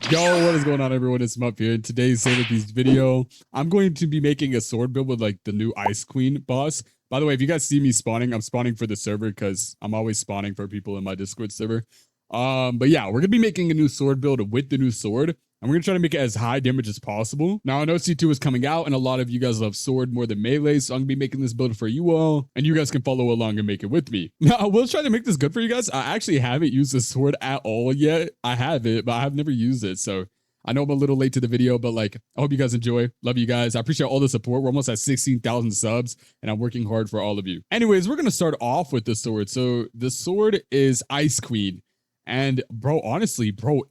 Yo, what is going on, everyone? It's Mup here. In today's Save video, I'm going to be making a sword build with like the new Ice Queen boss. By the way, if you guys see me spawning, I'm spawning for the server because I'm always spawning for people in my Discord server. But yeah, we're gonna be making a new sword build with the new sword. And we're gonna try to make it as high damage as possible. Now, I know C2 is coming out, and a lot of you guys love sword more than melee, so I'm gonna be making this build for you all, and you guys can follow along and make it with me. Now, I will try to make this good for you guys. I actually haven't used the sword at all yet. I have it, but I've never used it, so I know I'm a little late to the video, but like, I hope you guys enjoy. Love you guys. I appreciate all the support. We're almost at 16,000 subs, and I'm working hard for all of you. Anyways, we're gonna start off with the sword. So the sword is Ice Queen, and bro, honestly, bro.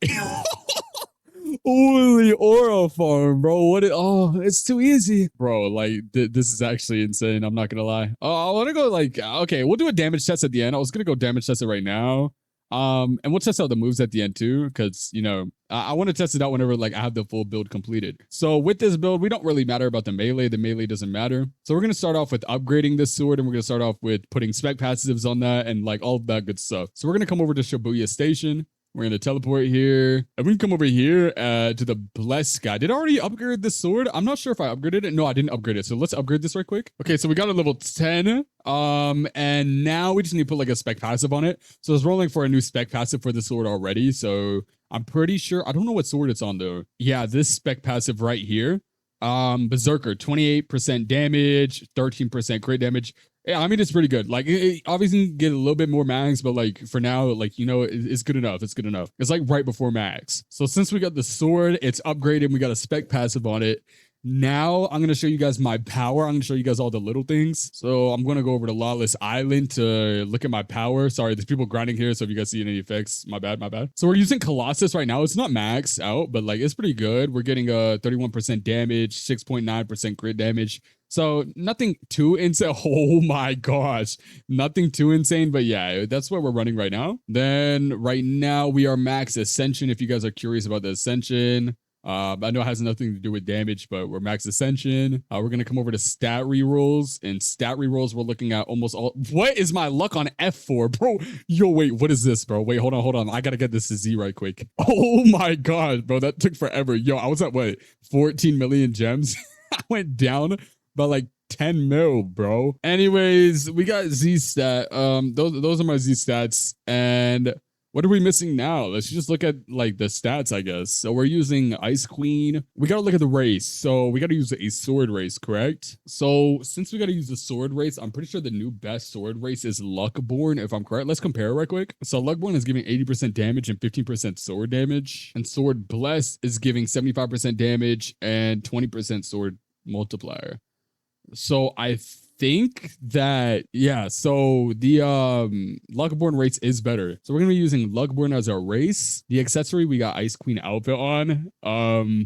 Holy aura farm, bro. Oh, it's too easy. Bro, like, this is actually insane. I'm not gonna lie. Oh, I want to go like, okay, we'll do a damage test at the end. I was gonna go damage test it right now. And we'll test out the moves at the end too, because, you know, I want to test it out whenever like I have the full build completed. So with this build, we don't really matter about the melee. The melee doesn't matter. So we're going to start off with upgrading this sword, and we're going to start off with putting spec passives on that and like all of that good stuff. So we're going to come over to Shibuya Station. We're going to teleport here, and we can come over here to the Blessed guy. Did I already upgrade this sword? I'm not sure if I upgraded it. No, I didn't upgrade it. So let's upgrade this right quick. Okay, so we got a level 10. And now we just need to put like a spec passive on it. So it's rolling for a new spec passive for the sword already. So I'm pretty sure, I don't know what sword it's on though. Yeah, this spec passive right here. Berserker, 28% damage, 13% crit damage. Yeah, I mean, it's pretty good. Like, it obviously get a little bit more max, but like for now, like, you know, it's good enough. It's good enough. It's like right before max. So since we got the sword, it's upgraded. We got a spec passive on it. Now I'm going to show you guys my power. I'm going to show you guys all the little things. So I'm going to go over to Lawless Island to look at my power. Sorry, there's people grinding here. So if you guys see any effects, my bad, my bad. So we're using Colossus right now. It's not maxed out, but like it's pretty good. We're getting a 31% damage, 6.9% crit damage. So nothing too insane. Oh my gosh, nothing too insane. But yeah, that's what we're running right now. Then right now we are max Ascension. If you guys are curious about the Ascension. I know it has nothing to do with damage, but we're max Ascension. We're going to come over to stat rerolls, and stat rerolls, we're looking at almost all. What is my luck on F4, bro? Yo, wait, what is this, bro? Wait, hold on. I got to get this to Z right quick. Oh my God, bro, that took forever. Yo, I was at what? 14 million gems. I went down by like 10 mil, bro. Anyways, we got Z stat. Those are my Z stats. And what are we missing now? Let's just look at like the stats, I guess. So we're using Ice Queen. We got to look at the race. So we got to use a sword race, correct? So since we got to use the sword race, I'm pretty sure the new best sword race is Luckborn, if I'm correct. Let's compare right quick. So Luckborn is giving 80% damage and 15% sword damage. And Sword Blessed is giving 75% damage and 20% sword multiplier. So I think that, yeah, so the Luckborn race is better. So we're gonna be using Luckborn as our race. The accessory, we got Ice Queen outfit on.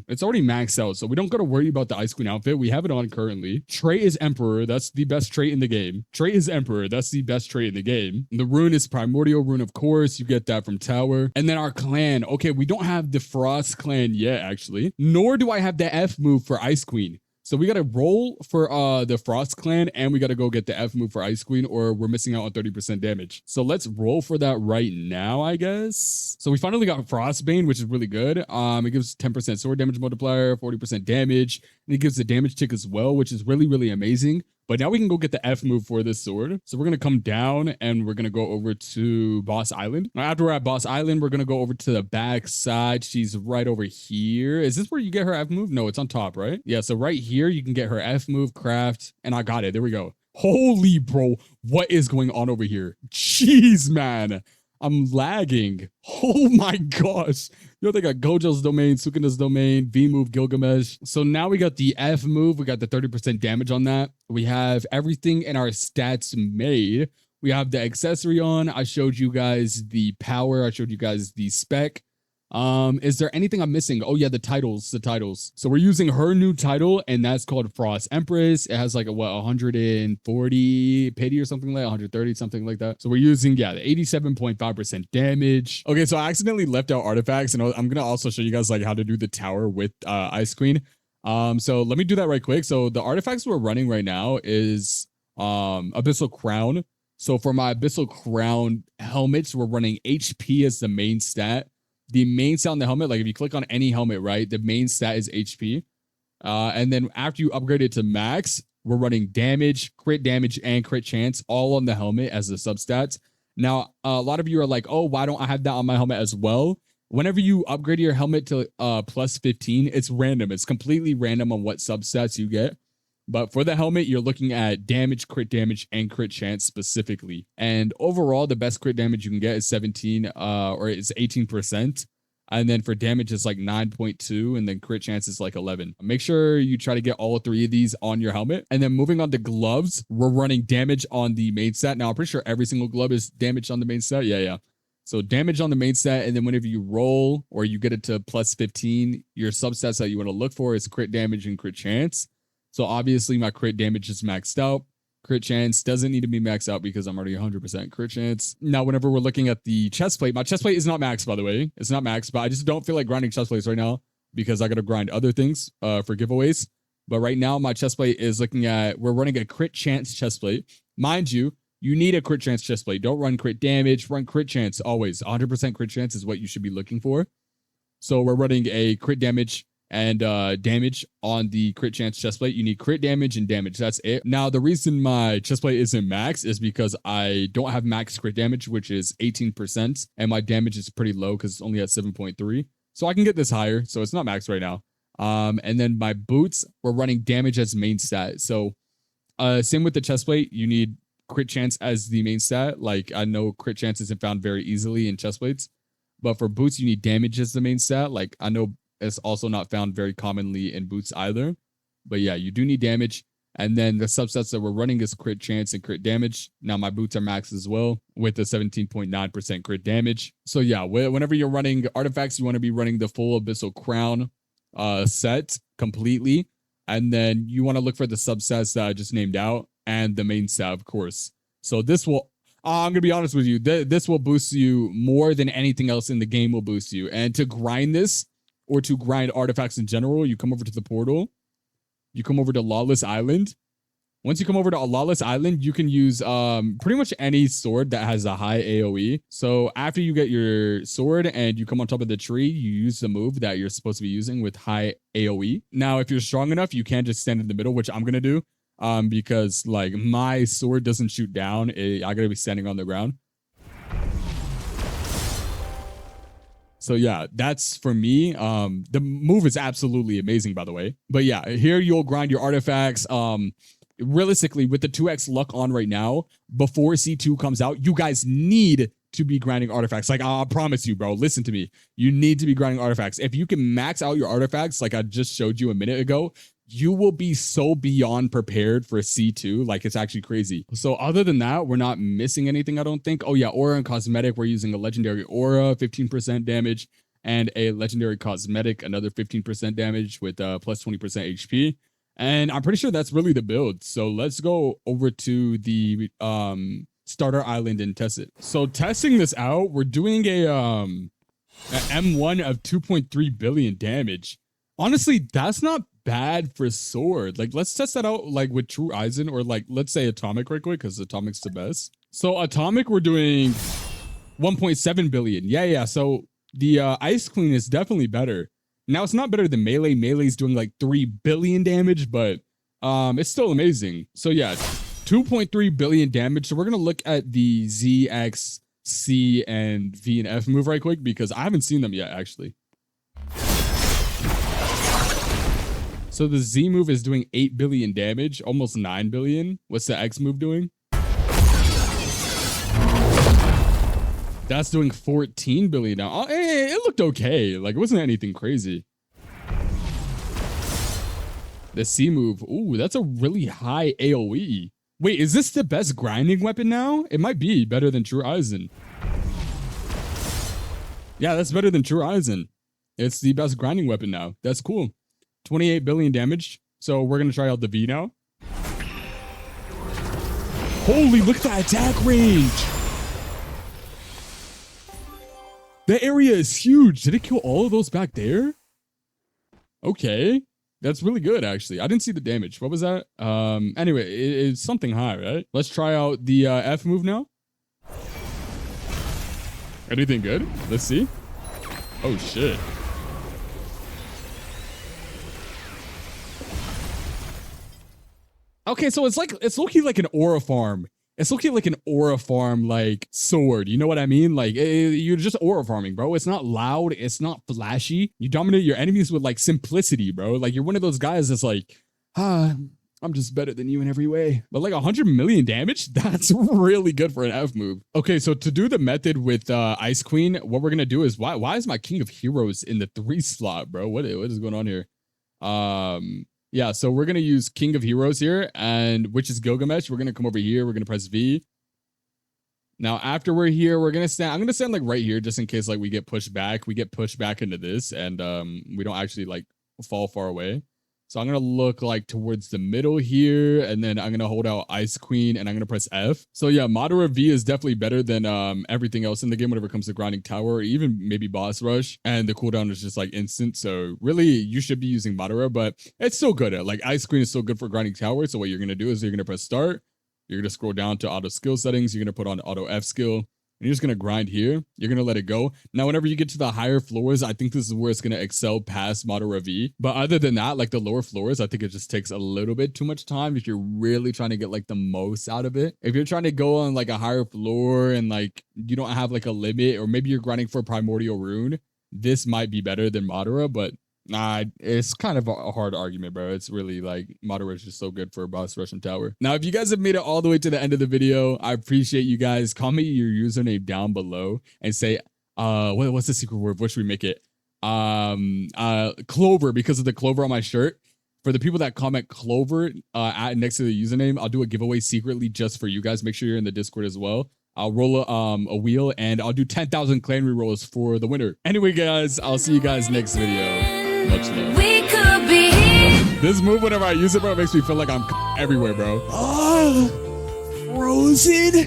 It's already maxed out, so we don't gotta worry about the Ice Queen outfit. We have it on currently. Trait is Emperor. That's the best trait in the game. Trait is Emperor. That's the best trait in the game. And the rune is Primordial Rune, of course. You get that from Tower. And then our clan. Okay, we don't have the Frost clan yet, actually. Nor do I have the F move for Ice Queen. So we got to roll for the Frost clan, and we got to go get the F move for Ice Queen, or we're missing out on 30% damage. So let's roll for that right now, I guess. So we finally got Frostbane, which is really good. It gives 10% sword damage multiplier, 40% damage, and it gives the damage tick as well, which is really, really amazing. But now we can go get the F move for this sword. So we're going to come down and we're going to go over to Boss Island. Now, after we're at Boss Island, we're going to go over to the back side. She's right over here. Is this where you get her F move? No, it's on top, right? Yeah, so right here, you can get her F move, craft, and I got it. There we go. Holy bro, what is going on over here? Jeez, man. I'm lagging. Oh my gosh. Yo, they got Gojo's domain, Sukuna's domain, V move, Gilgamesh. So now we got the F move. We got the 30% damage on that. We have everything in our stats made. We have the accessory on. I showed you guys the power. I showed you guys the spec. Is there anything I'm missing? Oh yeah, the titles. So we're using her new title, and that's called Frost Empress. It has like a 140 pity or something, like 130, something like that. So we're using, yeah, the 87.5% damage. Okay, so I accidentally left out artifacts, and I'm gonna also show you guys like how to do the tower with Ice Queen. So let me do that right quick. So the artifacts we're running right now is Abyssal Crown. So for my Abyssal Crown helmets, we're running HP as the main stat. the main stat on the helmet, like if you click on any helmet, right, the main stat is HP. And then after you upgrade it to max, we're running damage, and crit chance all on the helmet as the substats. Now, a lot of you are like, oh, why don't I have that on my helmet as well? Whenever you upgrade your helmet to plus 15, it's random. It's completely random on what substats you get. But for the helmet, you're looking at damage, and crit chance specifically. And overall, the best crit damage you can get is 17, or it's 18%. And then for damage, it's like 9.2, and then crit chance is like 11. Make sure you try to get all three of these on your helmet. And then moving on to gloves, we're running damage on the main stat. Now, I'm pretty sure every single glove is damage on the main stat. Yeah. So damage on the main stat, and then whenever you roll or you get it to plus 15, your substats that you want to look for is crit damage and crit chance. So obviously my crit damage is maxed out. Crit chance doesn't need to be maxed out because I'm already 100% crit chance. Now, whenever we're looking at the chest plate, my chest plate is not maxed, by the way. It's not maxed, but I just don't feel like grinding chest plates right now because I got to grind other things for giveaways. But right now, my chest plate is looking at, we're running a crit chance chest plate. Mind you, you need a crit chance chest plate. Don't run crit damage, run crit chance always. 100% crit chance is what you should be looking for. So we're running a crit damage and damage on the crit chance chest plate. You need crit damage and damage. That's it. Now, the reason my chest plate isn't max is because I don't have max crit damage, which is 18%, and my damage is pretty low because it's only at 7.3. So I can get this higher. So it's not max right now. And then my boots, we're running damage as main stat. So same with the chest plate. You need crit chance as the main stat. Like, I know crit chance isn't found very easily in chest plates, but for boots, you need damage as the main stat. Like, I know it's also not found very commonly in boots either. But yeah, you do need damage. And then the subsets that we're running is crit chance and crit damage. Now my boots are max as well with a 17.9% crit damage. So yeah, whenever you're running artifacts, you want to be running the full Abyssal Crown set completely. And then you want to look for the subsets that I just named out and the main stat, of course. So this will, I'm going to be honest with you, this will boost you more than anything else in the game will boost you. And to grind this, or to grind artifacts in general, you come over to the portal. You come over to Lawless Island. Once you come over to Lawless Island, you can use pretty much any sword that has a high AoE. So after you get your sword and you come on top of the tree, you use the move that you're supposed to be using with high AoE. Now, if you're strong enough, you can just stand in the middle, which I'm going to do because like my sword doesn't shoot down. I got to be standing on the ground. So yeah, that's for me. The move is absolutely amazing, by the way. But yeah, here you'll grind your artifacts. Realistically, with the 2x luck on right now, before C2 comes out, you guys need to be grinding artifacts. Like, I promise you, bro, listen to me. You need to be grinding artifacts. If you can max out your artifacts, like I just showed you a minute ago, you will be so beyond prepared for C2. Like, it's actually crazy. So other than that, we're not missing anything, I don't think. Oh yeah, aura and cosmetic. We're using a legendary aura, 15% damage, and a legendary cosmetic, another 15% damage with plus 20% HP. And I'm pretty sure that's really the build. So let's go over to the starter island and test it. So testing this out, we're doing a M1 of 2.3 billion damage. Honestly, that's not bad for sword. Like, let's test that out like with True Eisen, or like, let's say Atomic right quick, because Atomic's the best. So Atomic, we're doing 1.7 billion. Yeah. So the Ice Queen is definitely better. Now, it's not better than Melee. Melee's doing like 3 billion damage, but it's still amazing. So yeah, 2.3 billion damage. So we're going to look at the Z, X, C, and V and F move right quick, because I haven't seen them yet, actually. So the Z move is doing 8 billion damage, almost 9 billion. What's the X move doing? That's doing 14 billion now. It looked okay. Like, it wasn't anything crazy. The C move. Ooh, that's a really high AoE. Wait, is this the best grinding weapon now? It might be better than True Eisen. Yeah, that's better than True Eisen. It's the best grinding weapon now. That's cool. 28 billion damage. So we're going to try out the V now. Holy, look at that attack range. The area is huge. Did it kill all of those back there? Okay. That's really good, actually. I didn't see the damage. What was that? Anyway, it's something high, right? Let's try out the F move now. Anything good? Let's see. Oh shit. Okay, so it's looking like an aura farm. It's looking like an aura farm, like sword. You know what I mean? Like you're just aura farming, bro. It's not loud. It's not flashy. You dominate your enemies with like simplicity, bro. Like you're one of those guys that's like, I'm just better than you in every way. But like 100 million damage, that's really good for an F move. Okay, so to do the method with Ice Queen, what we're gonna do is why is my King of Heroes in the 3 slot, bro? What is going on here? Yeah, so we're gonna use King of Heroes here, and which is Gilgamesh. We're gonna come over here. We're gonna press V. Now, after we're here, we're gonna stand. I'm gonna stand like right here, just in case like we get pushed back. We get pushed back into this, and we don't actually like fall far away. So I'm going to look like towards the middle here, and then I'm going to hold out Ice Queen, and I'm going to press F. So yeah, Madara V is definitely better than everything else in the game whenever it comes to grinding tower, or even maybe boss rush. And the cooldown is just like instant. So really, you should be using Madara, but it's still good. Like Ice Queen is still good for grinding tower. So what you're going to do is you're going to press start. You're going to scroll down to auto skill settings. You're going to put on auto F skill. And you're just going to grind here. You're going to let it go. Now, whenever you get to the higher floors, I think this is where it's going to excel past Madara V. But other than that, like the lower floors, I think it just takes a little bit too much time if you're really trying to get like the most out of it. If you're trying to go on like a higher floor and like you don't have like a limit, or maybe you're grinding for Primordial Rune, this might be better than Madara, but nah, it's kind of a hard argument, bro. It's really like Madara is just so good for boss rush and tower. Now, if you guys have made it all the way to the end of the video, I appreciate you guys. Comment your username down below and say, what's the secret word? What should we make it? Clover, because of the clover on my shirt. For the people that comment Clover next to the username, I'll do a giveaway secretly just for you guys. Make sure you're in the Discord as well. I'll roll a wheel, and I'll do 10,000 clan rerolls for the winner. Anyway, guys, I'll see you guys next video. Much love. We could be this move, whenever I use it, bro, it makes me feel like I'm everywhere, bro. Frozen.